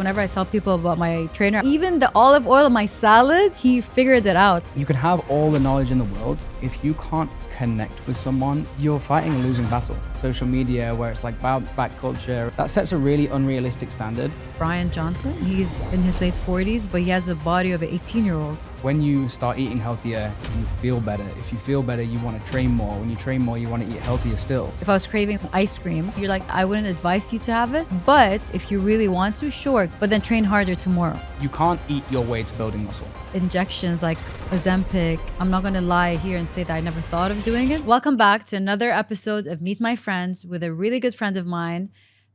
whenever I tell people about my trainer, even the olive oil in my salad, he figured it out. You can have all the knowledge in the world. If you can't connect with someone, you're fighting a losing battle. Social media, where it's like bounce back culture, that sets a really unrealistic standard. Brian Johnson, he's in his late 40s, but he has a body of an 18-year-old. When you start eating healthier, you feel better. If you feel better, you want to train more. When you train more, you want to eat healthier still. If I was craving ice cream, you're like, I wouldn't advise you to have it, but if you really want to, sure, but then train harder tomorrow. You can't eat your way to building muscle. Injections like Ozempic, I'm not gonna lie here and say that I never thought of doing it. Welcome back to another episode of Meet My Friends with a really good friend of mine.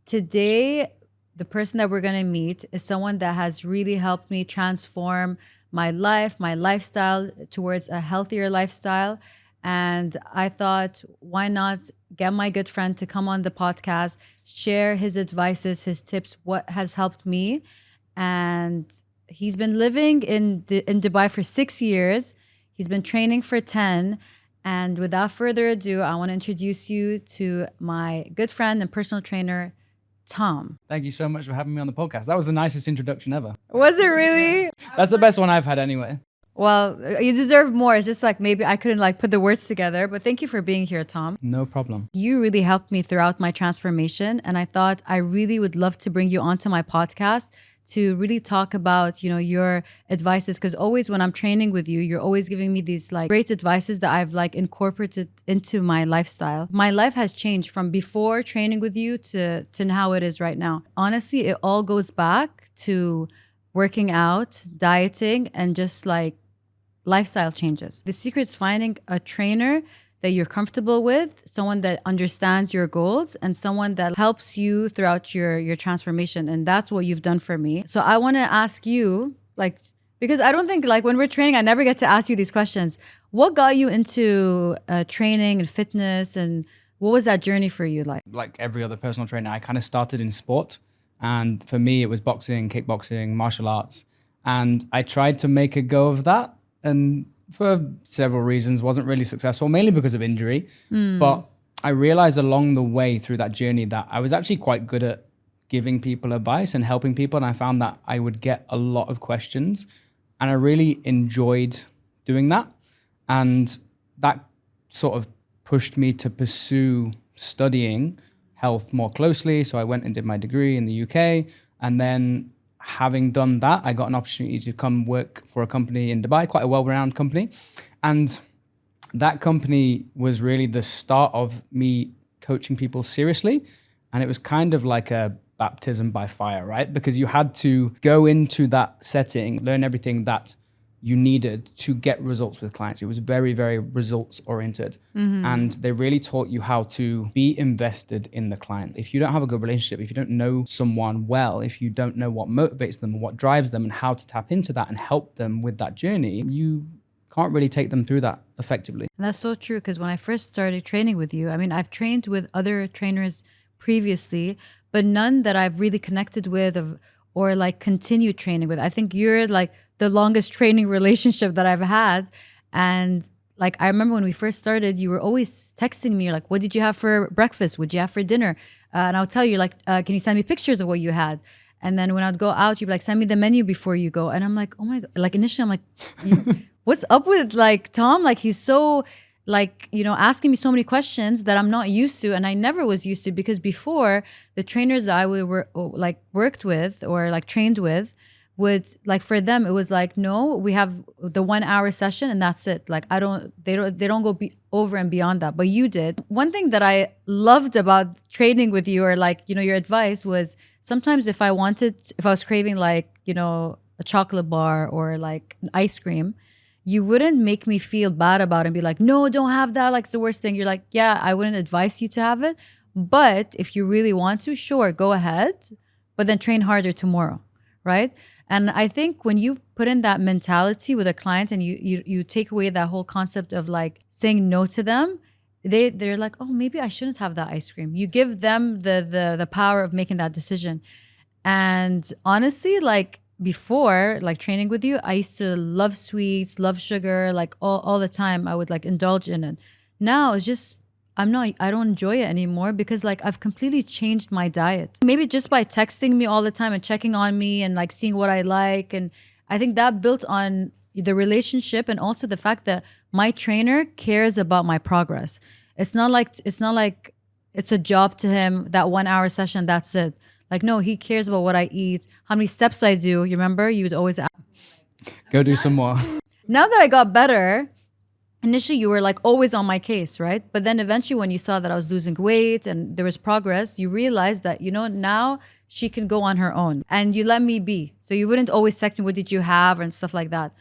Today, the person that we're gonna meet is someone that has really helped me transform my life, my lifestyle towards a healthier lifestyle. And I thought, why not get my good friend to come on the podcast, share his advices, his tips, what has helped me. And he's been living in Dubai for 6 years. He's been training for 10. And without further ado, I want to introduce you to my good friend and personal trainer, Tom. Thank you so much for having me on the podcast. That was the nicest introduction ever. Was it really? That's the best one I've had anyway. Well, you deserve more. It's just like maybe I couldn't like put the words together, but thank you for being here, Tom. No problem. You really helped me throughout my transformation, and I thought I really would love to bring you onto my podcast to really talk about, you know, your advices, because always when I'm training with you, you're always giving me these like great advices that I've like incorporated into my lifestyle. My life has changed from before training with you to how it is right now. Honestly, it all goes back to working out, dieting, and just like lifestyle changes. The secret's finding a trainer that you're comfortable with, someone that understands your goals, and someone that helps you throughout your transformation. And that's what you've done for me. So I want to ask you, like, because I don't think like when we're training, I never get to ask you these questions. What got you into training and fitness, and what was that journey for you like? Like every other personal trainer, I kind of started in sport. And for me, it was boxing, kickboxing, martial arts. And I tried to make a go of that. And for several reasons, wasn't really successful, mainly because of injury. But I realized along the way through that journey that I was actually quite good at giving people advice and helping people. And I found that I would get a lot of questions. And I really enjoyed doing that. And that sort of pushed me to pursue studying health more closely. So I went and did my degree in the UK. And then having done that, I got an opportunity to come work for a company in Dubai, quite a well-renowned company. And that company was really the start of me coaching people seriously. And it was kind of like a baptism by fire, right? Because you had to go into that setting, learn everything that you needed to get results with clients. It was very, very results oriented. And they really taught you how to be invested in the client. If you don't have a good relationship, if you don't know someone well, if you don't know what motivates them and what drives them and how to tap into that and help them with that journey, you can't really take them through that effectively. And that's so true, because when I first started training with you, I mean, I've trained with other trainers previously, but none that I've really connected with or like continued training with. I think you're like the longest training relationship that I've had. And like, I remember when we first started, you were always texting me, you're like, what did you have for breakfast? What did you have for dinner? And I'll tell you like, can you send me pictures of what you had? And then when I'd go out, you'd be like, send me the menu before you go. And I'm like, oh my God. Like initially I'm like, what's up with like Tom? Like he's so like, you know, asking me so many questions that I'm not used to. And I never was used to, because before the trainers that I worked with or like trained with would like, for them, it was like, no, we have the 1 hour session and that's it. Like they don't go over and beyond that, but you did. One thing that I loved about training with you, or like, you know, your advice was sometimes if I was craving like, you know, a chocolate bar or like an ice cream, you wouldn't make me feel bad about it and be like, no, don't have that. Like it's the worst thing. You're like, yeah, I wouldn't advise you to have it. But if you really want to, sure, go ahead. But then train harder tomorrow, right? And I think when you put in that mentality with a client and you take away that whole concept of like saying no to them, they're like, oh, maybe I shouldn't have that ice cream. You give them the power of making that decision. And honestly, like before, like training with you, I used to love sweets, love sugar, like all the time. I would like indulge in it. Now it's just, I don't enjoy it anymore because like I've completely changed my diet. Maybe just by texting me all the time and checking on me and like seeing what I like. And I think that built on the relationship and also the fact that my trainer cares about my progress. It's not like it's a job to him, that 1 hour session, that's it. Like, no, he cares about what I eat, how many steps I do. You remember? You would always ask. Go do some more. Now that I got better, initially you were like always on my case, right? But then eventually when you saw that I was losing weight and there was progress, you realized that, now she can go on her own and you let me be. So you wouldn't always text me, what did you have and stuff like that.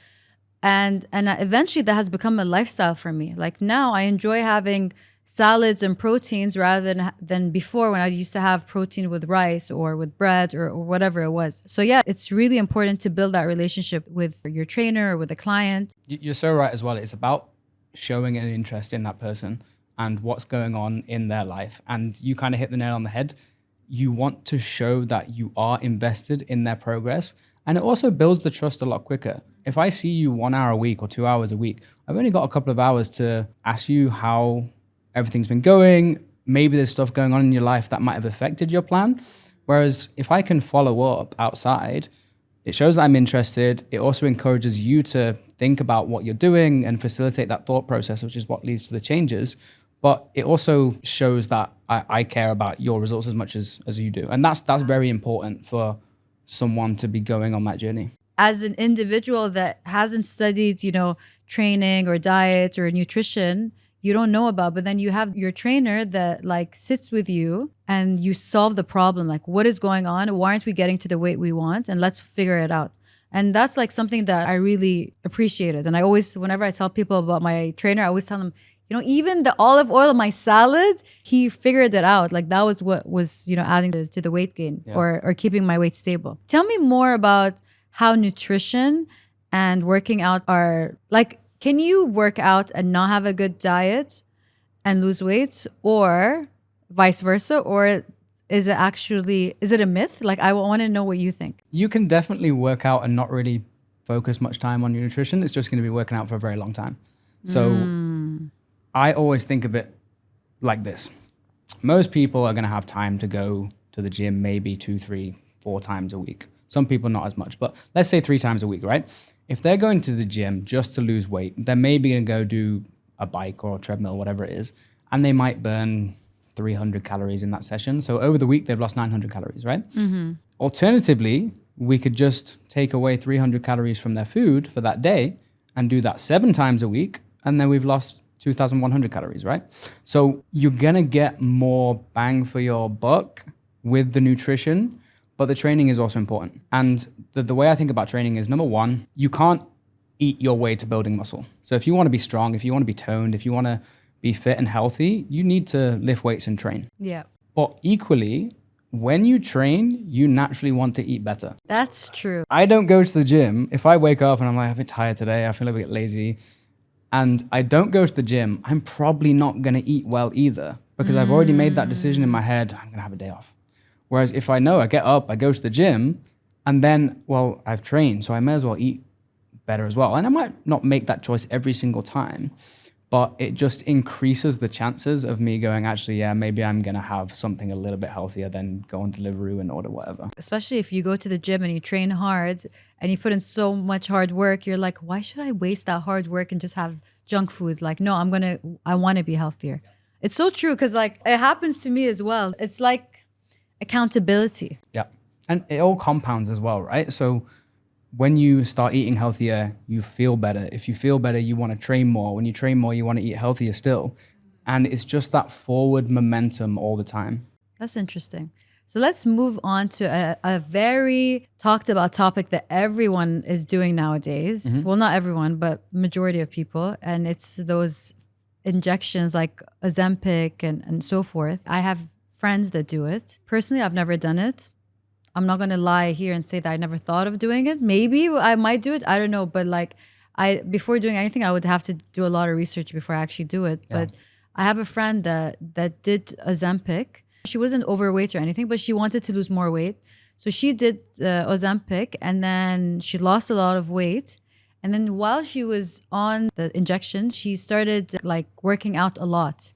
And eventually that has become a lifestyle for me. Like now I enjoy having salads and proteins rather than before when I used to have protein with rice or with bread or whatever it was. So yeah, it's really important to build that relationship with your trainer or with a client. You're so right as well. It's about showing an interest in that person and what's going on in their life. And you kind of hit the nail on the head. You want to show that you are invested in their progress. And it also builds the trust a lot quicker. If I see you 1 hour a week or 2 hours a week, I've only got a couple of hours to ask you how everything's been going. Maybe there's stuff going on in your life that might have affected your plan. Whereas if I can follow up outside, it shows that I'm interested. It also encourages you to think about what you're doing and facilitate that thought process, which is what leads to the changes. But it also shows that I care about your results as much as you do. And that's very important for someone to be going on that journey. As an individual that hasn't studied, training or diet or nutrition, you don't know about, but then you have your trainer that like sits with you and you solve the problem. Like, what is going on? Why aren't we getting to the weight we want? And let's figure it out. And that's like something that I really appreciated. And I always, whenever I tell people about my trainer, I always tell them, even the olive oil in my salad, he figured it out. Like that was what was, adding to the weight gain or keeping my weight stable. Tell me more about how nutrition and working out are like, can you work out and not have a good diet and lose weight, or vice versa? Or is it a myth? Like, I want to know what you think. You can definitely work out and not really focus much time on your nutrition. It's just going to be working out for a very long time. So I always think of it like this. Most people are going to have time to go to the gym maybe 2, 3, 4 times a week. Some people not as much, but let's say 3 times a week, right? If they're going to the gym just to lose weight, they're maybe going to go do a bike or a treadmill, whatever it is, and they might burn 300 calories in that session. So over the week, they've lost 900 calories, right? Mm-hmm. Alternatively, we could just take away 300 calories from their food for that day and do that 7 times a week, and then we've lost 2,100 calories, right? So you're going to get more bang for your buck with the nutrition, but the training is also important. And the way I think about training is, number one, you can't eat your way to building muscle. So if you want to be strong, if you want to be toned, if you want to be fit and healthy, you need to lift weights and train. Yeah. But equally, when you train, you naturally want to eat better. That's true. I don't go to the gym. If I wake up and I'm like, I'm a bit tired today, I feel a bit lazy, and I don't go to the gym, I'm probably not going to eat well either, because I've already made that decision in my head, I'm going to have a day off. Whereas if I know I get up, I go to the gym, and then, well, I've trained, so I may as well eat better as well. And I might not make that choice every single time, but it just increases the chances of me going, actually, yeah, maybe I'm going to have something a little bit healthier than go on Deliveroo and order whatever. Especially if you go to the gym and you train hard and you put in so much hard work, you're like, why should I waste that hard work and just have junk food? Like, no, I want to be healthier. It's so true, because like it happens to me as well. It's like accountability. Yeah. And it all compounds as well, right? So when you start eating healthier, you feel better. If you feel better, you want to train more. When you train more, you want to eat healthier still. And it's just that forward momentum all the time. That's interesting. So let's move on to a very talked about topic that everyone is doing nowadays. Mm-hmm. Well, not everyone, but majority of people. And it's those injections like Ozempic and so forth. I have friends that do it. Personally, I've never done it. I'm not going to lie here and say that I never thought of doing it. Maybe I might do it. I don't know. But like before doing anything, I would have to do a lot of research before I actually do it. Yeah. But I have a friend that did Ozempic. She wasn't overweight or anything, but she wanted to lose more weight. So she did Ozempic, and then she lost a lot of weight. And then while she was on the injection, she started like working out a lot.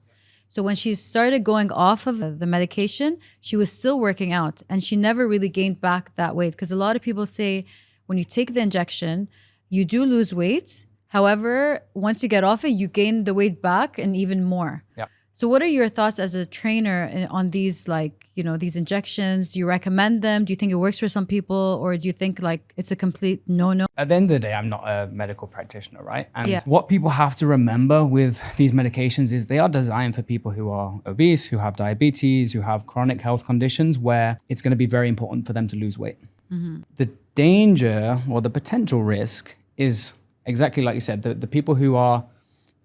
So when she started going off of the medication, she was still working out and she never really gained back that weight. Because a lot of people say when you take the injection, you do lose weight. However, once you get off it, you gain the weight back and even more. Yeah. So what are your thoughts as a trainer on these, like, you know, these injections? Do you recommend them? Do you think it works for some people? Or do you think like it's a complete no-no? At the end of the day, I'm not a medical practitioner, right? And Yeah. what people have to remember with these medications is they are designed for people who are obese, who have diabetes, who have chronic health conditions where it's going to be very important for them to lose weight. The danger or the potential risk is exactly like you said, the people who are,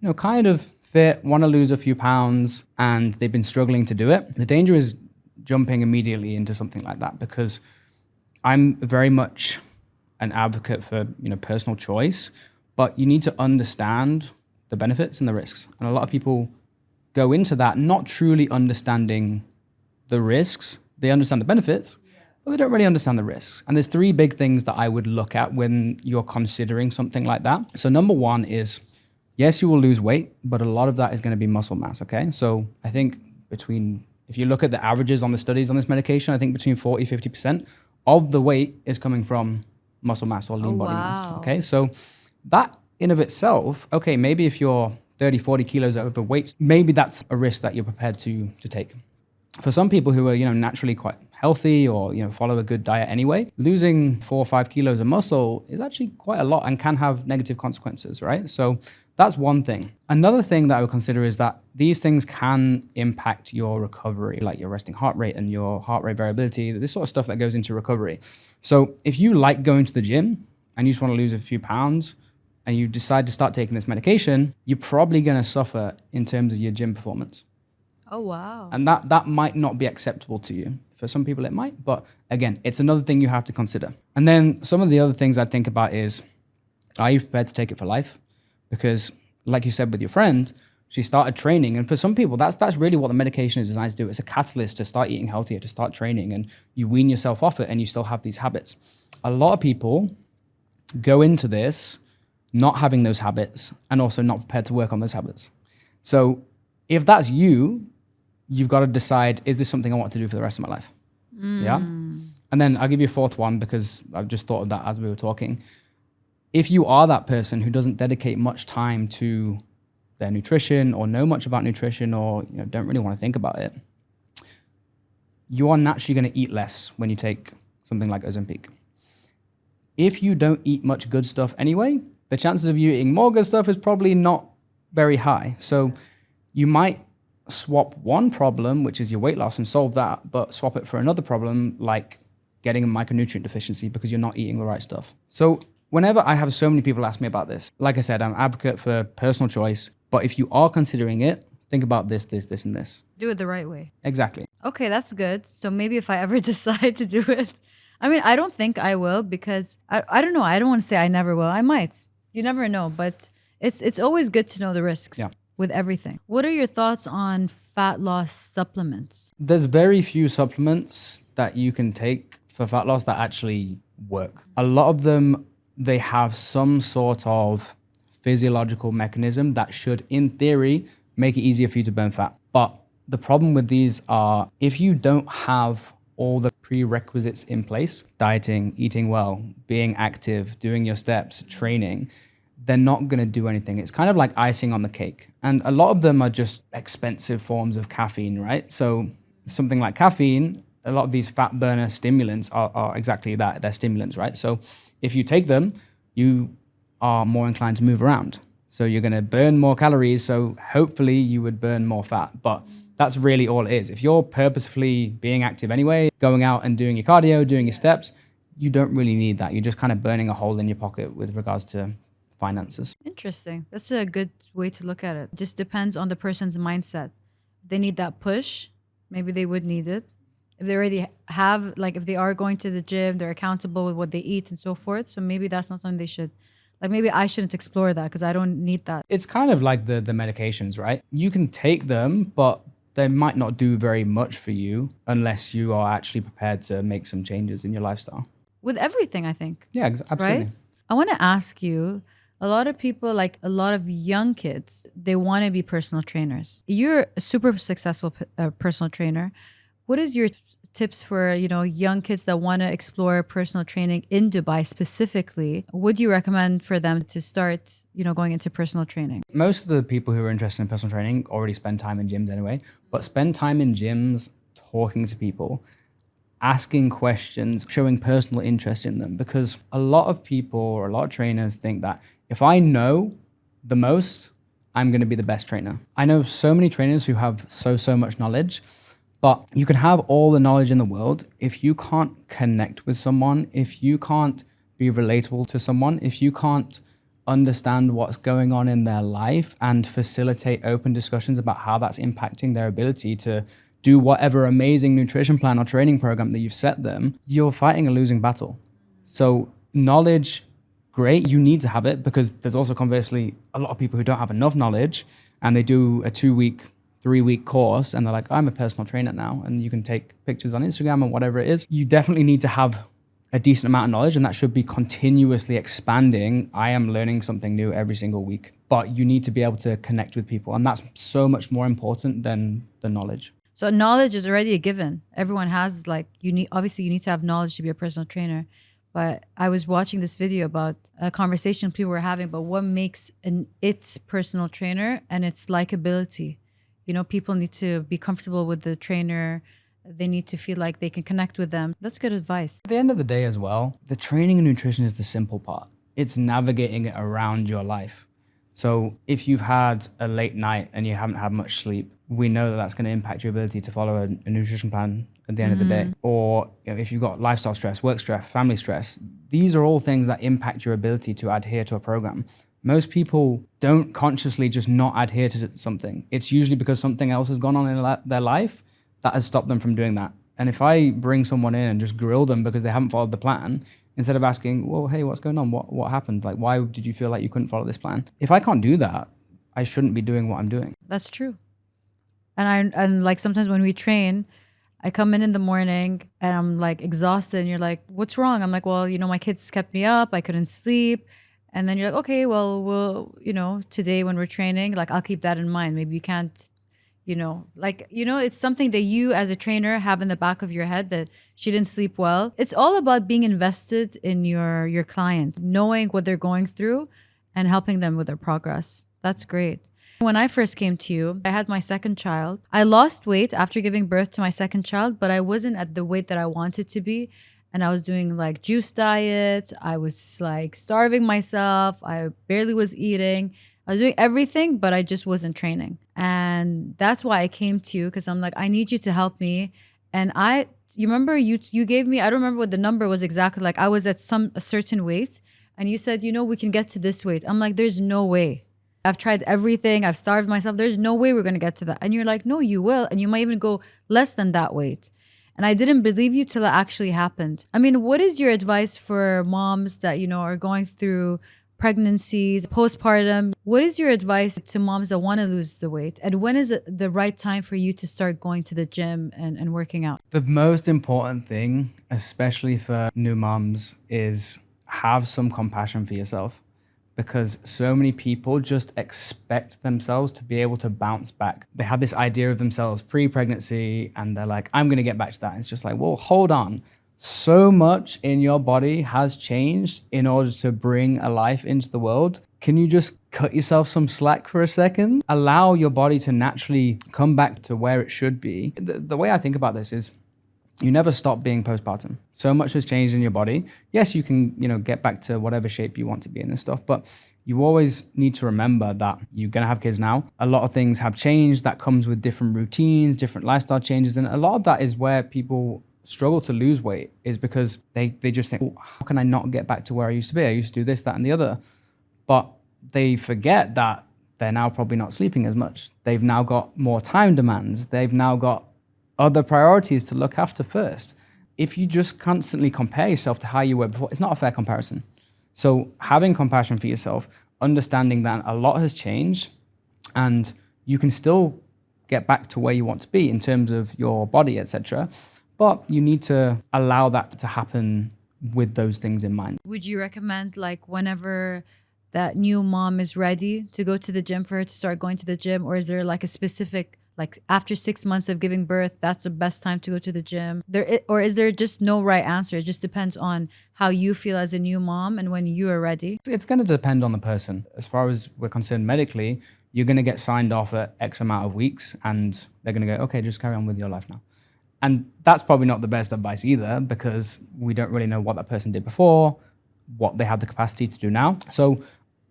you know, kind of fit, want to lose a few pounds, and they've been struggling to do it. The danger is jumping immediately into something like that, because I'm very much an advocate for, you know, personal choice, but you need to understand the benefits and the risks. And a lot of people go into that not truly understanding the risks. They understand the benefits, but they don't really understand the risks. And there's three big things that I would look at when you're considering something like that. So number one is, yes, you will lose weight, but a lot of that is going to be muscle mass, okay? So I think if you look at the averages on the studies on this medication, I think between 40, 50% of the weight is coming from muscle mass or lean body mass, okay? So that in of itself, okay, maybe if you're 30, 40 kilos overweight, maybe that's a risk that you're prepared to take. For some people who are, you know, naturally quite healthy or, you know, follow a good diet anyway, losing 4 or 5 kilos of muscle is actually quite a lot and can have negative consequences, right? So that's one thing. Another thing that I would consider is that these things can impact your recovery, like your resting heart rate and your heart rate variability, this sort of stuff that goes into recovery. So if you like going to the gym and you just want to lose a few pounds and you decide to start taking this medication, you're probably going to suffer in terms of your gym performance. Oh, wow. And that might not be acceptable to you. For some people it might, but again, it's another thing you have to consider. And then some of the other things I'd think about is, are you prepared to take it for life? Because like you said with your friend, she started training. And for some people, that's really what the medication is designed to do. It's a catalyst to start eating healthier, to start training, and you wean yourself off it and you still have these habits. A lot of people go into this not having those habits and also not prepared to work on those habits. So if that's you, you've got to decide, is this something I want to do for the rest of my life? Yeah. And then I'll give you a fourth one because I've just thought of that as we were talking. If you are that person who doesn't dedicate much time to their nutrition or know much about nutrition or, you know, don't really want to think about it, you are naturally going to eat less when you take something like Ozempic. If you don't eat much good stuff anyway, the chances of you eating more good stuff is probably not very high. So you might swap one problem, which is your weight loss, and solve that, but swap it for another problem like getting a micronutrient deficiency because you're not eating the right stuff. So whenever I have so many people ask me about this, like I said, I'm an advocate for personal choice, but if you are considering it, think about this, and this. Do it the right way. Exactly. Okay, that's good. So maybe if I ever decide to do it, I mean, I don't think I will because I don't know. I don't want to say I never will. I might. You never know, but it's always good to know the risks. Yeah. With everything. What are your thoughts on fat loss supplements? There's very few supplements that you can take for fat loss that actually work. A lot of them, they have some sort of physiological mechanism that should, in theory, make it easier for you to burn fat. But the problem with these are if you don't have all the prerequisites in place, dieting, eating well, being active, doing your steps, training, they're not going to do anything. It's kind of like icing on the cake. And a lot of them are just expensive forms of caffeine, right? So something like caffeine, a lot of these fat burner stimulants are exactly that. They're stimulants, right? So if you take them, you are more inclined to move around. So you're going to burn more calories. So hopefully you would burn more fat. But that's really all it is. If you're purposefully being active anyway, going out and doing your cardio, doing your steps, you don't really need that. You're just kind of burning a hole in your pocket with regards to finances. Interesting. That's a good way to look at it. Just depends on the person's mindset. If they need that push, maybe they would need it. If they already have, like if they are going to the gym, they're accountable with what they eat and so forth. So maybe that's not something they should, like maybe I shouldn't explore that because I don't need that. It's kind of like the medications, right? You can take them, but they might not do very much for you unless you are actually prepared to make some changes in your lifestyle. With everything, I think. Yeah, absolutely. Right? I want to ask you, A lot of people, like a lot of young kids, they want to be personal trainers. You're a super successful personal trainer. What is your tips for, young kids that want to explore personal training in Dubai specifically? Would you recommend for them to start, going into personal training? Most of the people who are interested in personal training already spend time in gyms anyway, but spend time in gyms talking to people, asking questions, showing personal interest in them, because a lot of people or a lot of trainers think that if I know the most, I'm going to be the best trainer. I know so many trainers who have so much knowledge, but you can have all the knowledge in the world. If you can't connect with someone, if you can't be relatable to someone, if you can't understand what's going on in their life and facilitate open discussions about how that's impacting their ability to do whatever amazing nutrition plan or training program that you've set them, you're fighting a losing battle. So knowledge, great, you need to have it, because there's also conversely a lot of people who don't have enough knowledge and they do a 2-week, 3-week course and they're like, I'm a personal trainer now, and you can take pictures on Instagram or whatever it is. You definitely need to have a decent amount of knowledge, and that should be continuously expanding. I am learning something new every single week, but you need to be able to connect with people, and that's so much more important than the knowledge. So knowledge is already a given. Everyone has, like, obviously you need to have knowledge to be a personal trainer. But I was watching this video about a conversation people were having about what makes its personal trainer, and its likability. People need to be comfortable with the trainer. They need to feel like they can connect with them. That's good advice. At the end of the day as well, the training and nutrition is the simple part. It's navigating it around your life. So if you've had a late night and you haven't had much sleep, we know that that's going to impact your ability to follow a nutrition plan at the end of the day. Or if you've got lifestyle stress, work stress, family stress, these are all things that impact your ability to adhere to a program. Most people don't consciously just not adhere to something. It's usually because something else has gone on in their life that has stopped them from doing that. And if I bring someone in and just grill them because they haven't followed the plan, instead of asking, well, hey, what's going on? What happened? Like, why did you feel like you couldn't follow this plan? If I can't do that, I shouldn't be doing what I'm doing. That's true. And like sometimes when we train, I come in the morning and I'm like exhausted, and you're like, what's wrong? I'm like, well, my kids kept me up. I couldn't sleep. And then you're like, okay, well, today when we're training, like, I'll keep that in mind. Maybe you can't, it's something that you as a trainer have in the back of your head, that she didn't sleep well. It's all about being invested in your client, knowing what they're going through and helping them with their progress. That's great. When I first came to you, I had my second child. I lost weight after giving birth to my second child, but I wasn't at the weight that I wanted to be. And I was doing like juice diet. I was like starving myself. I barely was eating. I was doing everything, but I just wasn't training. And that's why I came to you, because I'm like, I need you to help me. And you remember you gave me, I don't remember what the number was exactly. Like, I was at a certain weight and you said, we can get to this weight. I'm like, there's no way. I've tried everything. I've starved myself. There's no way we're going to get to that. And you're like, no, you will. And you might even go less than that weight. And I didn't believe you till it actually happened. I mean, what is your advice for moms that, are going through pregnancies, postpartum? What is your advice to moms that want to lose the weight? And when is it the right time for you to start going to the gym and working out? The most important thing, especially for new moms, is have some compassion for yourself. Because so many people just expect themselves to be able to bounce back. They have this idea of themselves pre-pregnancy and they're like, I'm gonna get back to that. It's just like, well, hold on. So much in your body has changed in order to bring a life into the world. Can you just cut yourself some slack for a second? Allow your body to naturally come back to where it should be. The way I think about this is, you never stop being postpartum. So much has changed in your body. Yes, you can, get back to whatever shape you want to be in and stuff, but you always need to remember that you're gonna have kids now. A lot of things have changed. That comes with different routines, different lifestyle changes. And a lot of that is where people struggle to lose weight, is because they just think, oh, how can I not get back to where I used to be? I used to do this, that, and the other. But they forget that they're now probably not sleeping as much. They've now got more time demands. They've now got other priorities to look after first. If you just constantly compare yourself to how you were before, it's not a fair comparison. So having compassion for yourself, understanding that a lot has changed and you can still get back to where you want to be in terms of your body, etc. But you need to allow that to happen with those things in mind. Would you recommend, like, whenever that new mom is ready to go to the gym for her to start going to the gym? Or is there like a specific, like after 6 months of giving birth, that's the best time to go to the gym? Or is there just no right answer? It just depends on how you feel as a new mom and when you are ready. It's going to depend on the person. As far as we're concerned medically, you're going to get signed off at X amount of weeks and they're going to go, okay, just carry on with your life now. And that's probably not the best advice either, because we don't really know what that person did before, what they have the capacity to do now. So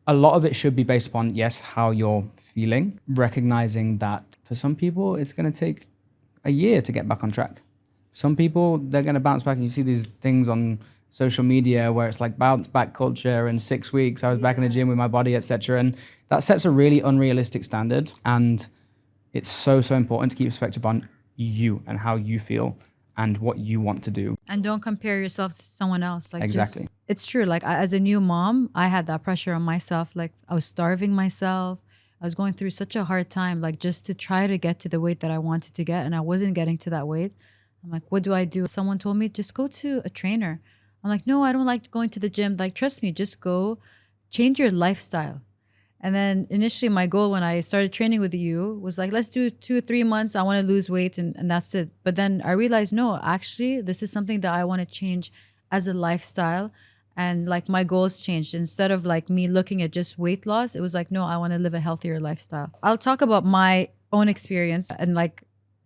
a lot of it should be based upon, yes, how you're feeling, recognizing that for some people, it's going to take a year to get back on track. Some people, they're going to bounce back, and you see these things on social media where it's like bounce back culture in 6 weeks. I was back in the gym with my body, etc. And that sets a really unrealistic standard. And it's so, so important to keep perspective on you and how you feel and what you want to do. And don't compare yourself to someone else. Like Exactly. It's true. Like as a new mom, I had that pressure on myself. Like I was starving myself. I was going through such a hard time, like just to try to get to the weight that I wanted to get. And I wasn't getting to that weight. I'm like, what do I do? Someone told me, just go to a trainer. I'm like, no, I don't like going to the gym. Like, trust me, just go change your lifestyle. And then initially my goal when I started training with you was like, let's do 2 or 3 months. I want to lose weight and that's it. But then I realized, no, actually, this is something that I want to change as a lifestyle. And like my goals changed. Instead of like me looking at just weight loss, it was like, no, I want to live a healthier lifestyle. I'll talk about my own experience and like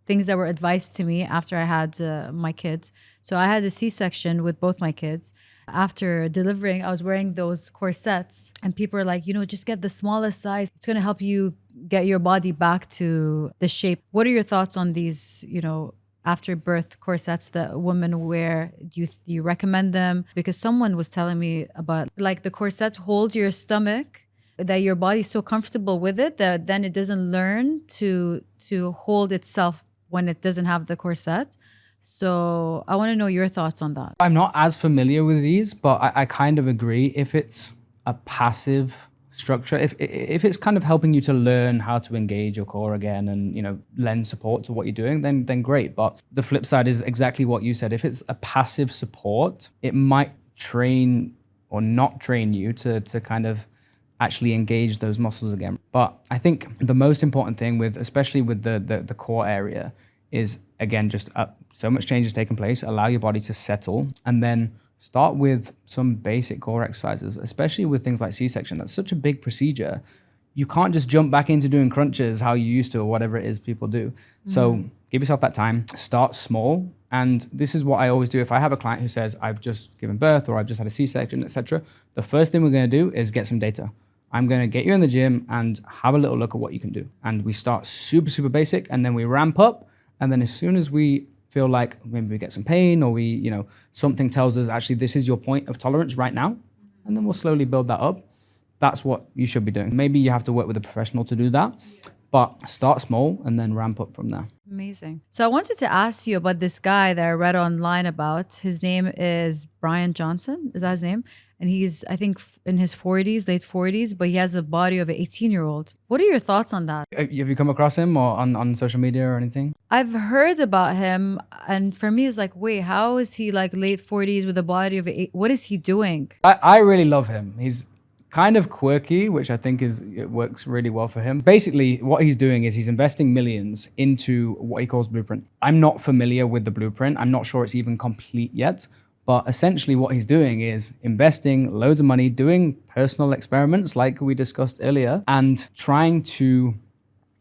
things that were advised to me after I had my kids. So I had a C-section with both my kids. After delivering, I was wearing those corsets and people are like, just get the smallest size. It's going to help you get your body back to the shape. What are your thoughts on these, after birth corsets that women wear? Do you recommend them? Because someone was telling me about like the corset holds your stomach, that your body's so comfortable with it that then it doesn't learn to hold itself when it doesn't have the corset. So I want to know your thoughts on that. I'm not as familiar with these, but I kind of agree. If it's a passive structure, if it's kind of helping you to learn how to engage your core again and lend support to what you're doing, then great. But the flip side is exactly what you said. If it's a passive support, it might train or not train you to kind of actually engage those muscles again. But I think the most important thing especially with the core area is, again, just so much change has taken place. Allow your body to settle and then start with some basic core exercises, especially with things like C-section. That's such a big procedure. You can't just jump back into doing crunches how you used to or whatever it is people do. Mm-hmm. So give yourself that time, start small. And this is what I always do. If I have a client who says, I've just given birth or I've just had a C-section, etc., the first thing we're going to do is get some data. I'm going to get you in the gym and have a little look at what you can do. And we start super, super basic and then we ramp up. And then as soon as we feel like maybe we get some pain or something tells us actually this is your point of tolerance right now, and then we'll slowly build that up. That's what you should be doing. Maybe you have to work with a professional to do that, but start small and then ramp up from there. Amazing. So I wanted to ask you about this guy that I read online about. His name is Brian Johnson. Is that his name? And he's, I think, in his 40s, late 40s, but he has a body of an 18-year-old. What are your thoughts on that? Have you come across him or on social media or anything? I've heard about him. And for me, it's like, wait, how is he like late 40s with a body of what is he doing? I really love him. He's kind of quirky, which I think it works really well for him. Basically, what he's doing is he's investing millions into what he calls Blueprint. I'm not familiar with the Blueprint. I'm not sure it's even complete yet. But essentially what he's doing is investing loads of money, doing personal experiments like we discussed earlier, and trying to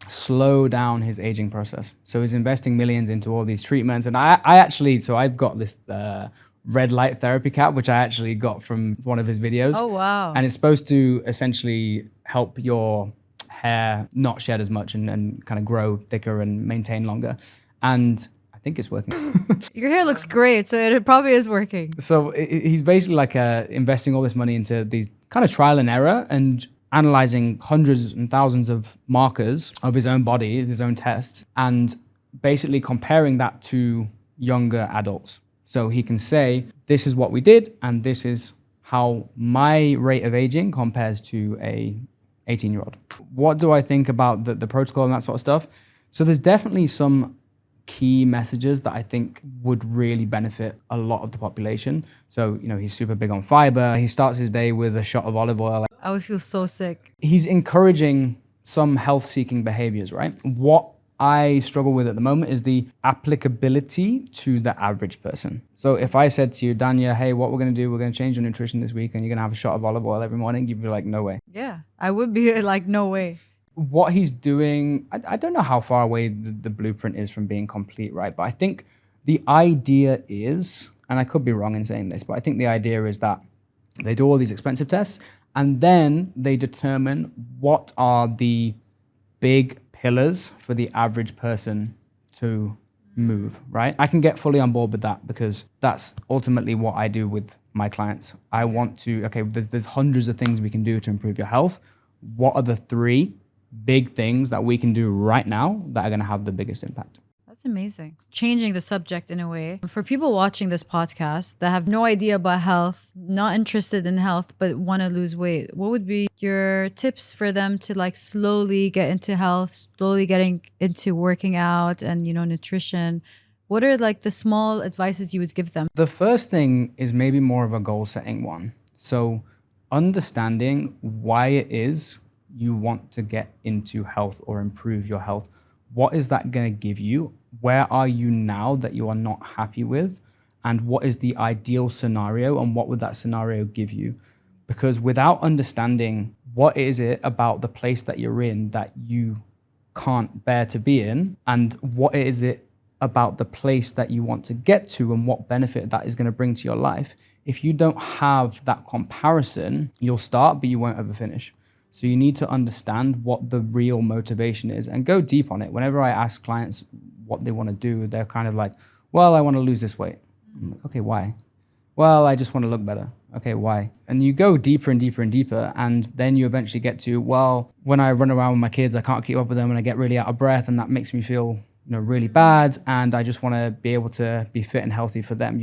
slow down his aging process. So he's investing millions into all these treatments. And I've got this red light therapy cap, which I actually got from one of his videos. Oh, wow. And it's supposed to essentially help your hair not shed as much and kind of grow thicker and maintain longer. And I think it's working. Your hair looks great, so it probably is working. So he's basically like investing all this money into these kind of trial and error and analyzing hundreds and thousands of markers of his own body, his own tests, and basically comparing that to younger adults. So he can say, this is what we did, and this is how my rate of aging compares to a 18-year-old. What do I think about the protocol and that sort of stuff? So there's definitely some key messages that I think would really benefit a lot of the population. So, he's super big on fiber. He starts his day with a shot of olive oil. I would feel so sick. He's encouraging some health-seeking behaviors, right? What I struggle with at the moment is the applicability to the average person. So if I said to you, Danya, hey, what we're going to do, we're going to change your nutrition this week and you're going to have a shot of olive oil every morning, you'd be like, no way. Yeah, I would be like, no way. What he's doing, I don't know how far away the blueprint is from being complete, right? But I think the idea is, and I could be wrong in saying this, but I think the idea is that they do all these expensive tests and then they determine what are the big pillars for the average person to move, right? I can get fully on board with that because that's ultimately what I do with my clients. I want to, okay, there's hundreds of things we can do to improve your health. What are the 3 big things that we can do right now that are going to have the biggest impact? That's amazing. Changing the subject in a way. For people watching this podcast that have no idea about health, not interested in health, but want to lose weight, what would be your tips for them to like slowly get into health, slowly getting into working out and, you know, nutrition? What are like the small advices you would give them? The first thing is maybe more of a goal setting one. So understanding why it is you want to get into health or improve your health. What is that going to give you? Where are you now that you are not happy with? And what is the ideal scenario? And what would that scenario give you? Because without understanding what is it about the place that you're in that you can't bear to be in, and what is it about the place that you want to get to and what benefit that is going to bring to your life, if you don't have that comparison, you'll start, but you won't ever finish. So you need to understand what the real motivation is and go deep on it. Whenever I ask clients what they want to do, they're kind of like, well, I want to lose this weight. I'm like, okay, why? Well, I just want to look better. Okay, why? And you go deeper and deeper and deeper. And then you eventually get to, well, when I run around with my kids, I can't keep up with them and I get really out of breath and that makes me feel really bad, and I just want to be able to be fit and healthy for them.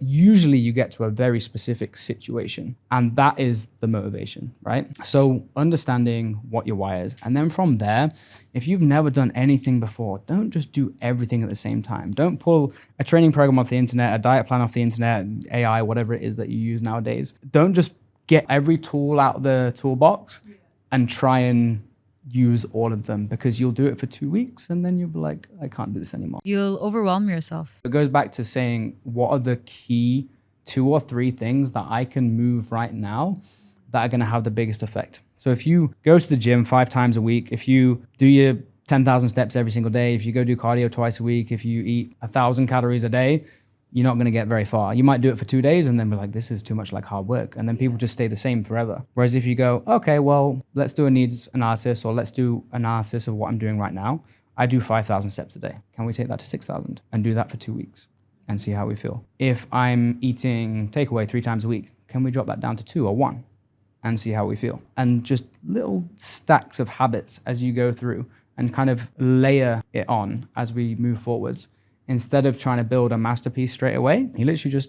Usually you get to a very specific situation, and that is the motivation, right? So understanding what your why is. And then from there, if you've never done anything before, don't just do everything at the same time. Don't pull a training program off the internet, a diet plan off the internet, AI, whatever it is that you use nowadays. Don't just get every tool out of the toolbox and try and use all of them, because you'll do it for 2 weeks and then you'll be like, I can't do this anymore. You'll overwhelm yourself. It goes back to saying, what are the key 2 or 3 things that I can move right now that are going to have the biggest effect? So if you go to the gym 5 times a week, if you do your 10,000 steps every single day, if you go do cardio twice a week, if you eat 1,000 calories a day, you're not going to get very far. You might do it for 2 days and then be like, this is too much like hard work. And then people just stay the same forever. Whereas if you go, okay, well, let's do a needs analysis, or let's do analysis of what I'm doing right now. I do 5,000 steps a day. Can we take that to 6,000 and do that for 2 weeks and see how we feel? If I'm eating takeaway 3 times a week, can we drop that down to 2 or 1 and see how we feel? And just little stacks of habits as you go through and kind of layer it on as we move forwards. Instead of trying to build a masterpiece straight away, you literally just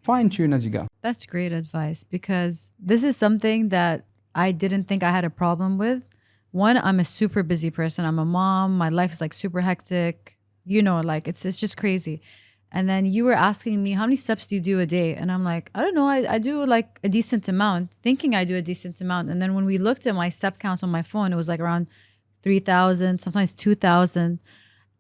fine tune as you go. That's great advice, because this is something that I didn't think I had a problem with. One, I'm a super busy person. I'm a mom. My life is like super hectic. Like it's just crazy. And then you were asking me, how many steps do you do a day? And I'm like, I don't know. I do like a decent amount, thinking I do a decent amount. And then when we looked at my step count on my phone, it was like around 3,000, sometimes 2,000.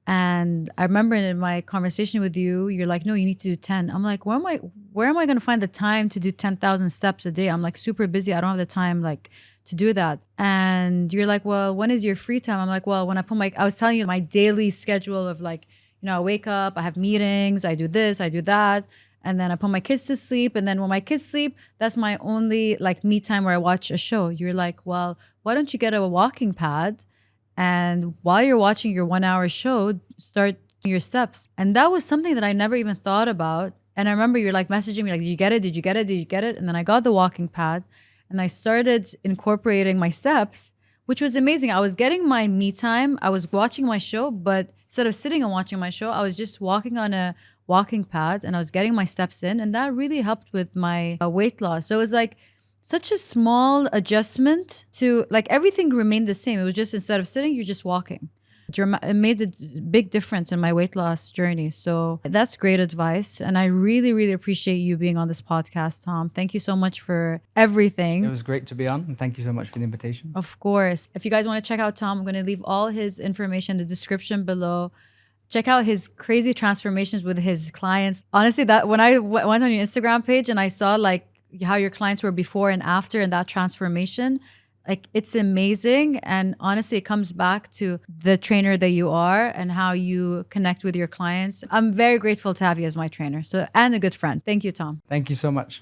And I remember in my conversation with you, you're like, no, you need to do 10. I'm like, where am I going to find the time to do 10,000 steps a day? I'm like super busy. I don't have the time like to do that. And you're like, well, when is your free time? I'm like, well, when I was telling you my daily schedule of like, I wake up, I have meetings, I do this, I do that. And then I put my kids to sleep. And then when my kids sleep, that's my only like me time where I watch a show. You're like, well, why don't you get a walking pad? And while you're watching your 1 hour show, start your steps. And that was something that I never even thought about. And I remember you're like messaging me like, did you get it? Did you get it? Did you get it? And then I got the walking pad and I started incorporating my steps, which was amazing. I was getting my me time. I was watching my show, but instead of sitting and watching my show, I was just walking on a walking pad and I was getting my steps in. And that really helped with my weight loss. So it was like such a small adjustment to like everything remained the same. It was just instead of sitting, you're just walking. it made a big difference in my weight loss journey. So that's great advice. And I really, really appreciate you being on this podcast, Tom. Thank you so much for everything. It was great to be on, and thank you so much for the invitation. Of course. If you guys want to check out Tom, I'm going to leave all his information in the description below. Check out his crazy transformations with his clients. Honestly, that when I went on your Instagram page and I saw like how your clients were before and after and that transformation, like it's amazing. And honestly, it comes back to the trainer that you are and how you connect with your clients. I'm very grateful to have you as my trainer. So, and a good friend. Thank you, Tom. Thank you so much.